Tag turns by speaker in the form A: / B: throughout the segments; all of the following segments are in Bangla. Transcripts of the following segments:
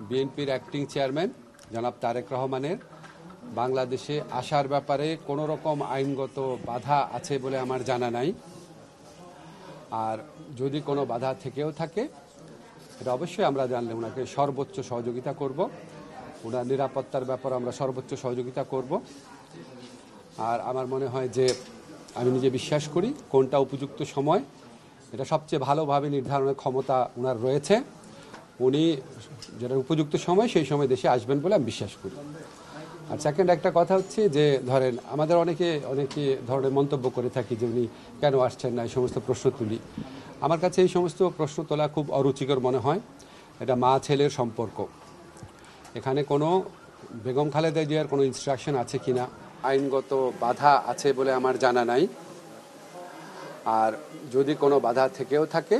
A: বিএনপির অ্যাক্টিং চেয়ারম্যান জনাব তারেক রহমানের বাংলাদেশে আসার ব্যাপারে কোনো রকম আইনগত বাধা আছে বলে আমার জানা নাই। আর যদি কোনো বাধা থেকেও থাকে এটা অবশ্যই আমরা জানলে ওনাকে সর্বোচ্চ সহযোগিতা করব। ওনার নিরাপত্তার ব্যাপারে আমরা সর্বোচ্চ সহযোগিতা করব। আর আমার মনে হয় যে আমি নিজে বিশ্বাস করি কোনটা উপযুক্ত সময় এটা সবচেয়ে ভালোভাবে নির্ধারণের ক্ষমতা ওনার রয়েছে। উনি যেটা উপযুক্ত সময় সেই সময় দেশে আসবেন বলে আমি বিশ্বাস করি। আর সেকেন্ড একটা কথা হচ্ছে যে ধরেন আমাদের অনেকে ধরনের মন্তব্য করে থাকি যে উনি কেন আসছেন না, এই সমস্ত প্রশ্ন তুলি। আমার কাছে এই সমস্ত প্রশ্ন তোলা খুব অরুচিকর মনে হয়। এটা মা ছেলের সম্পর্ক, এখানে কোনো বেগম খালেদা জিয়ার কোনো ইনস্ট্রাকশন আছে কিনা আইনগত বাধা আছে বলে আমার জানা নাই। আর যদি কোনো বাধা থেকেও থাকে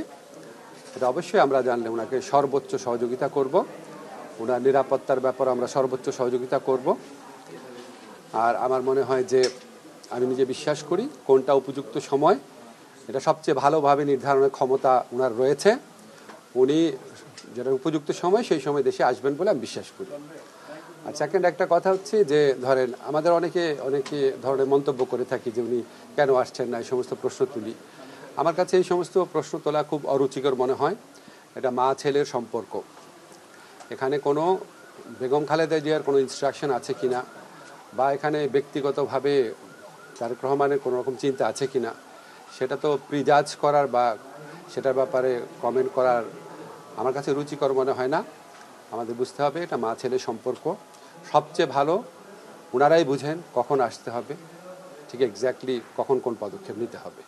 A: এটা অবশ্যই আমরা জানলে ওনাকে সর্বোচ্চ সহযোগিতা করব। ওনার নিরাপত্তার ব্যাপারে আমরা সর্বোচ্চ সহযোগিতা করব। আর আমার মনে হয় যে আমি নিজে বিশ্বাস করি কোনটা উপযুক্ত সময় এটা সবচেয়ে ভালোভাবে নির্ধারণের ক্ষমতা ওনার রয়েছে। উনি যেটা উপযুক্ত সময় সেই সময় দেশে আসবেন বলে আমি বিশ্বাস করি। আর সেকেন্ড একটা কথা হচ্ছে যে ধরেন আমাদের অনেকে ধরনের মন্তব্য করে থাকি যে উনি কেন আসছেন না, এই সমস্ত প্রশ্ন তুলি। আমার কাছে এই সমস্ত প্রশ্ন তোলা খুব অরুচিকর মনে হয়। এটা মা ছেলের সম্পর্ক, এখানে কোনো বেগম খালেদা জিয়ার কোনো ইনস্ট্রাকশন আছে কিনা বা এখানে ব্যক্তিগতভাবে তারেক রহমানের কোনো রকম চিন্তা আছে কিনা সেটা তো প্রিজাজ করার বা সেটার ব্যাপারে কমেন্ট করার আমার কাছে রুচিকর মনে হয় না। আমাদের বুঝতে হবে এটা মা ছেলের সম্পর্ক। সবচেয়ে ভালো ওনারাই বুঝেন কখন আসতে হবে, ঠিক এক্স্যাক্টলি কখন কোন পদক্ষেপ নিতে হবে।